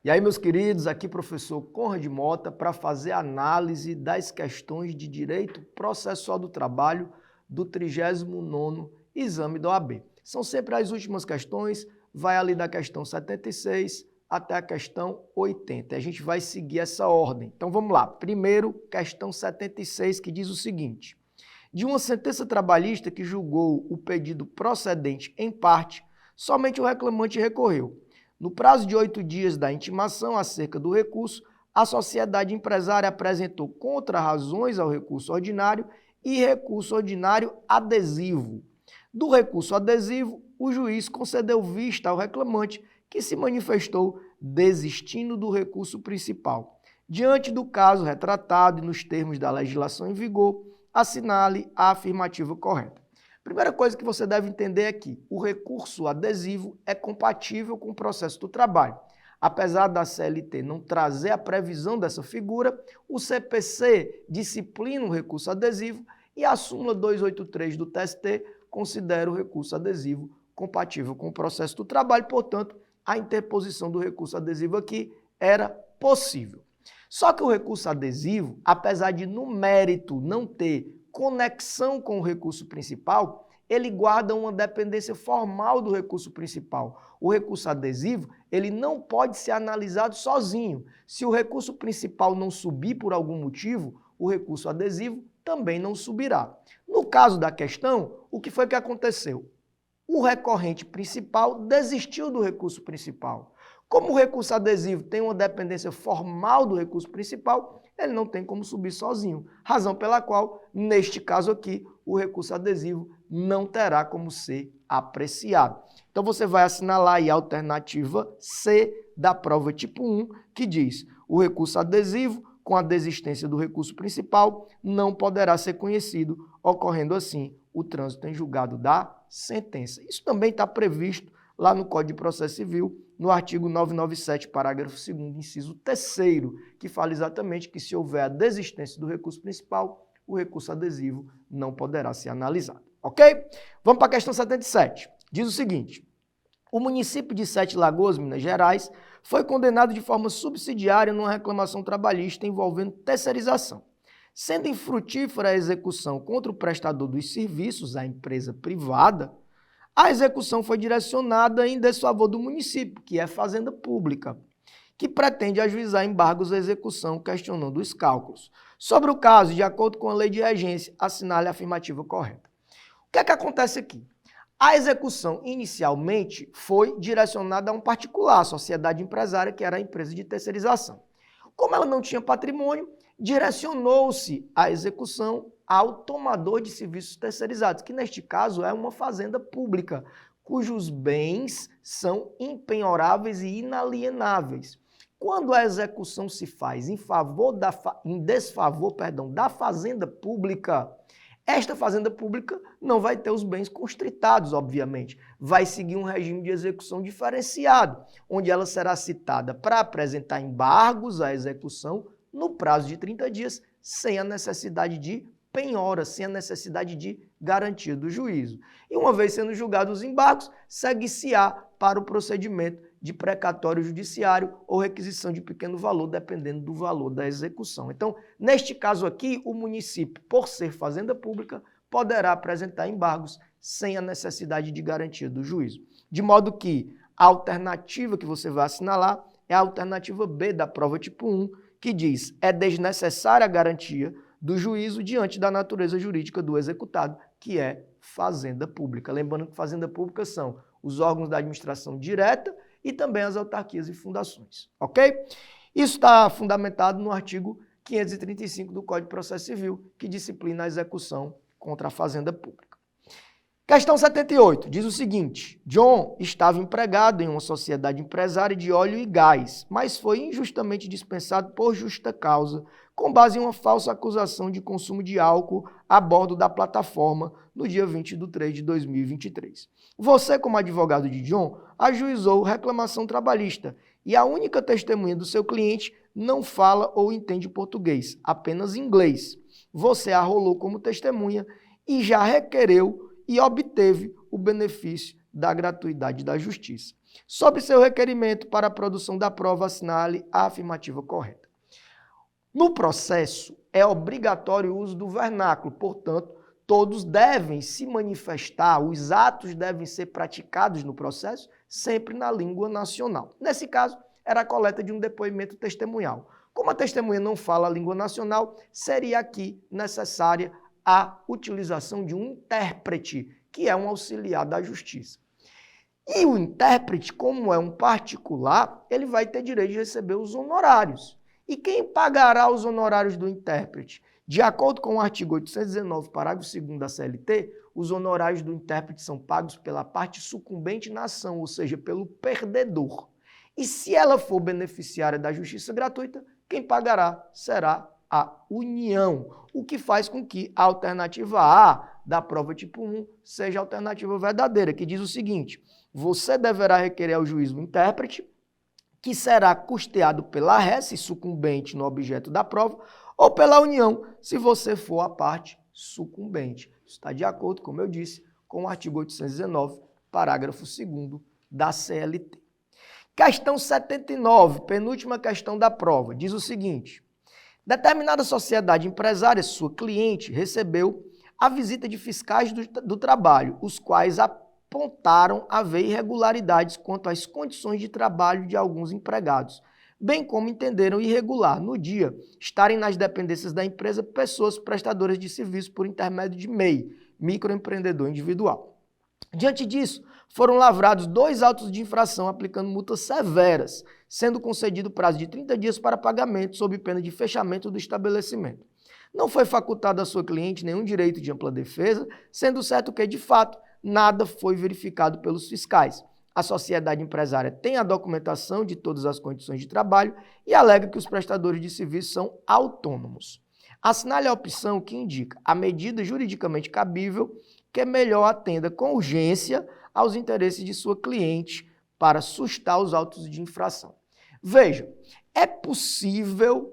E aí, meus queridos, aqui professor Conrad Mota para fazer análise das questões de direito processual do trabalho do 39º exame da OAB. São sempre as últimas questões, vai ali da questão 76 até a questão 80. A gente vai seguir essa ordem. Então vamos lá. Primeiro, questão 76, que diz o seguinte: de uma sentença trabalhista que julgou o pedido procedente em parte, somente o reclamante recorreu. No prazo de 8 dias da intimação acerca do recurso, a sociedade empresária apresentou contra-razões ao recurso ordinário e recurso ordinário adesivo. Do recurso adesivo, o juiz concedeu vista ao reclamante, que se manifestou desistindo do recurso principal. Diante do caso retratado e nos termos da legislação em vigor, assinale a afirmativa correta. Primeira coisa que você deve entender é que o recurso adesivo é compatível com o processo do trabalho. Apesar da CLT não trazer a previsão dessa figura, o CPC disciplina o recurso adesivo e a súmula 283 do TST considera o recurso adesivo compatível com o processo do trabalho, portanto, a interposição do recurso adesivo aqui era possível. Só que o recurso adesivo, apesar de no mérito não ter conexão com o recurso principal, ele guarda uma dependência formal do recurso principal. O recurso adesivo, ele não pode ser analisado sozinho. Se o recurso principal não subir por algum motivo, o recurso adesivo também não subirá. No caso da questão, o que foi que aconteceu? O recorrente principal desistiu do recurso principal. Como o recurso adesivo tem uma dependência formal do recurso principal, ele não tem como subir sozinho. Razão pela qual, neste caso aqui, o recurso adesivo não terá como ser apreciado. Então você vai assinalar aí a alternativa C da prova tipo 1, que diz: o recurso adesivo, com a desistência do recurso principal, não poderá ser conhecido, ocorrendo assim o trânsito em julgado da sentença. Isso também está previsto lá no Código de Processo Civil, no artigo 997, parágrafo 2º, inciso 3º, que fala exatamente que se houver a desistência do recurso principal, o recurso adesivo não poderá ser analisado. Ok? Vamos para a questão 77. Diz o seguinte: o município de Sete Lagoas, Minas Gerais, foi condenado de forma subsidiária numa reclamação trabalhista envolvendo terceirização. Sendo infrutífera a execução contra o prestador dos serviços, a empresa privada, a execução foi direcionada em desfavor do município, que é Fazenda Pública, que pretende ajuizar embargos à execução, questionando os cálculos. Sobre o caso, de acordo com a lei de regência, assinale a afirmativa correta. O que é que acontece aqui? A execução inicialmente foi direcionada a um particular, a sociedade empresária, que era a empresa de terceirização. Como ela não tinha patrimônio, direcionou-se a execução ao tomador de serviços terceirizados, que neste caso é uma fazenda pública, cujos bens são impenhoráveis e inalienáveis. Quando a execução se faz em desfavor da fazenda pública, esta fazenda pública não vai ter os bens constritados, obviamente. Vai seguir um regime de execução diferenciado, onde ela será citada para apresentar embargos à execução no prazo de 30 dias, sem a necessidade de penhora, sem a necessidade de garantia do juízo. E uma vez sendo julgados os embargos, segue-se-á para o procedimento de precatório judiciário ou requisição de pequeno valor, dependendo do valor da execução. Então, neste caso aqui, o município, por ser fazenda pública, poderá apresentar embargos sem a necessidade de garantia do juízo. De modo que a alternativa que você vai assinalar é a alternativa B da prova tipo 1, que diz: é desnecessária a garantia do juízo diante da natureza jurídica do executado, que é fazenda pública. Lembrando que fazenda pública são os órgãos da administração direta e também as autarquias e fundações, ok? Isso está fundamentado no artigo 535 do Código de Processo Civil, que disciplina a execução contra a fazenda pública. Questão 78, diz o seguinte: John estava empregado em uma sociedade empresária de óleo e gás, mas foi injustamente dispensado por justa causa, com base em uma falsa acusação de consumo de álcool a bordo da plataforma no dia 20 de 3 de 2023. Você, como advogado de John, ajuizou reclamação trabalhista e a única testemunha do seu cliente não fala ou entende português, apenas inglês. Você arrolou como testemunha e já requereu e obteve o benefício da gratuidade da justiça. Sob seu requerimento para a produção da prova, assinale a afirmativa correta. No processo, é obrigatório o uso do vernáculo, portanto, todos devem se manifestar, os atos devem ser praticados no processo sempre na língua nacional. Nesse caso, era a coleta de um depoimento testemunhal. Como a testemunha não fala a língua nacional, seria aqui necessária a utilização de um intérprete, que é um auxiliar da justiça. E o intérprete, como é um particular, ele vai ter direito de receber os honorários. E quem pagará os honorários do intérprete? De acordo com o artigo 819, parágrafo 2º da CLT, os honorários do intérprete são pagos pela parte sucumbente na ação, ou seja, pelo perdedor. E se ela for beneficiária da justiça gratuita, quem pagará será a União, o que faz com que a alternativa A da prova tipo 1 seja a alternativa verdadeira, que diz o seguinte: você deverá requerer ao juiz o intérprete, que será custeado pela ré, se sucumbente no objeto da prova, ou pela União, se você for a parte sucumbente. Isso está de acordo, como eu disse, com o artigo 819, parágrafo 2º da CLT. Questão 79, penúltima questão da prova, diz o seguinte: determinada sociedade empresária, sua cliente, recebeu a visita de fiscais do trabalho, os quais apontaram haver irregularidades quanto às condições de trabalho de alguns empregados, bem como entenderam irregular, no dia, estarem nas dependências da empresa pessoas prestadoras de serviço por intermédio de MEI, microempreendedor individual. Diante disso, foram lavrados 2 autos de infração aplicando multas severas, sendo concedido prazo de 30 dias para pagamento sob pena de fechamento do estabelecimento. Não foi facultado à sua cliente nenhum direito de ampla defesa, sendo certo que, de fato, nada foi verificado pelos fiscais. A sociedade empresária tem a documentação de todas as condições de trabalho e alega que os prestadores de serviço são autônomos. Assinale a opção que indica a medida juridicamente cabível que melhor atenda com urgência aos interesses de sua cliente para sustar os autos de infração. Veja, é possível,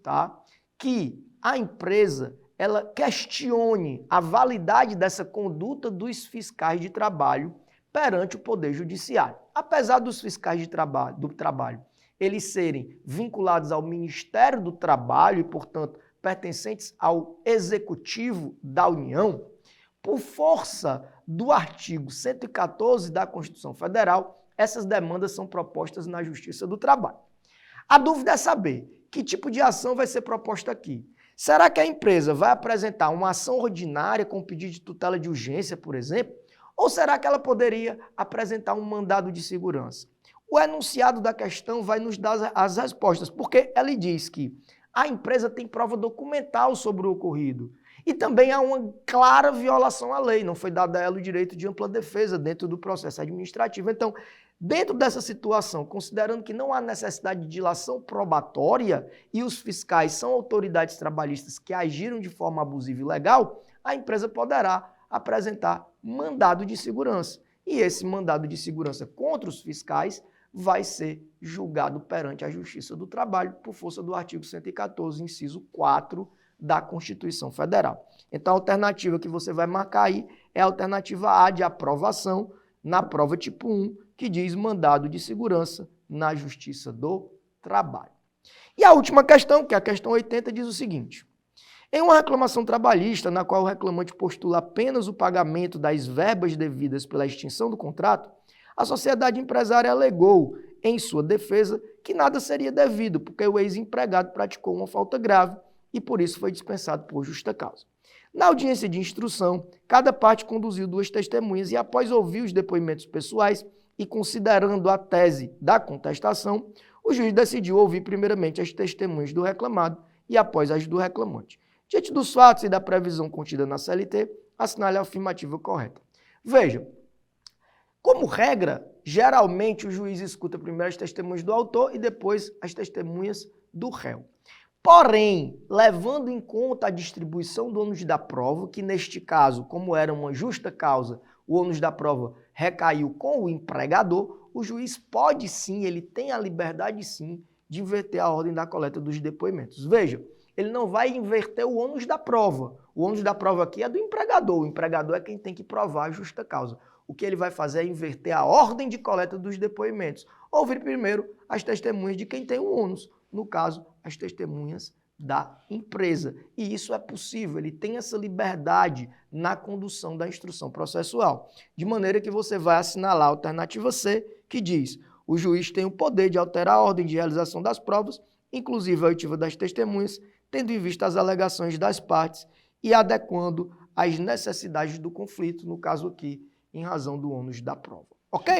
tá, que a empresa ela questione a validade dessa conduta dos fiscais de trabalho perante o Poder Judiciário. Apesar dos fiscais do trabalho eles serem vinculados ao Ministério do Trabalho e, portanto, pertencentes ao Executivo da União, por força do artigo 114 da Constituição Federal, essas demandas são propostas na Justiça do Trabalho. A dúvida é saber que tipo de ação vai ser proposta aqui. Será que a empresa vai apresentar uma ação ordinária com pedido de tutela de urgência, por exemplo? Ou será que ela poderia apresentar um mandado de segurança? O enunciado da questão vai nos dar as respostas, porque ela diz que a empresa tem prova documental sobre o ocorrido. E também há uma clara violação à lei, não foi dado a ela o direito de ampla defesa dentro do processo administrativo. Então, dentro dessa situação, considerando que não há necessidade de dilação probatória e os fiscais são autoridades trabalhistas que agiram de forma abusiva e ilegal, a empresa poderá apresentar mandado de segurança. E esse mandado de segurança contra os fiscais vai ser julgado perante a Justiça do Trabalho por força do artigo 114, inciso 4 da Constituição Federal. Então, a alternativa que você vai marcar aí é a alternativa A de aprovação na prova tipo 1, que diz mandado de segurança na Justiça do Trabalho. E a última questão, que é a questão 80, diz o seguinte: em uma reclamação trabalhista na qual o reclamante postula apenas o pagamento das verbas devidas pela extinção do contrato, a sociedade empresária alegou, em sua defesa, que nada seria devido, porque o ex-empregado praticou uma falta grave e por isso foi dispensado por justa causa. Na audiência de instrução, cada parte conduziu 2 testemunhas e, após ouvir os depoimentos pessoais e considerando a tese da contestação, o juiz decidiu ouvir primeiramente as testemunhas do reclamado e após as do reclamante. Diante dos fatos e da previsão contida na CLT, assinale a afirmativa correta. Veja, como regra, geralmente o juiz escuta primeiro as testemunhas do autor e depois as testemunhas do réu. Porém, levando em conta a distribuição do ônus da prova, que neste caso, como era uma justa causa, o ônus da prova recaiu com o empregador, o juiz pode sim, ele tem a liberdade sim, de inverter a ordem da coleta dos depoimentos. Veja, ele não vai inverter o ônus da prova. O ônus da prova aqui é do empregador. O empregador é quem tem que provar a justa causa. o que ele vai fazer é inverter a ordem de coleta dos depoimentos. Ouvir primeiro as testemunhas de quem tem o ônus, no caso, as testemunhas da empresa. E isso é possível, ele tem essa liberdade na condução da instrução processual. De maneira que você vai assinalar a alternativa C, que diz: o juiz tem o poder de alterar a ordem de realização das provas, inclusive a oitiva das testemunhas, tendo em vista as alegações das partes e adequando às necessidades do conflito, no caso aqui, em razão do ônus da prova. Ok?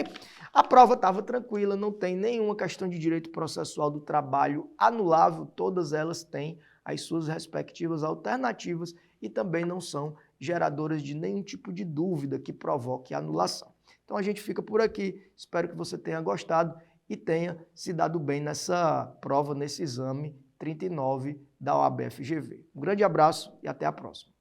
A prova estava tranquila, não tem nenhuma questão de direito processual do trabalho anulável, todas elas têm as suas respectivas alternativas e também não são geradoras de nenhum tipo de dúvida que provoque anulação. Então a gente fica por aqui, espero que você tenha gostado e tenha se dado bem nessa prova, nesse exame 39 da OAB FGV. Um grande abraço e até a próxima.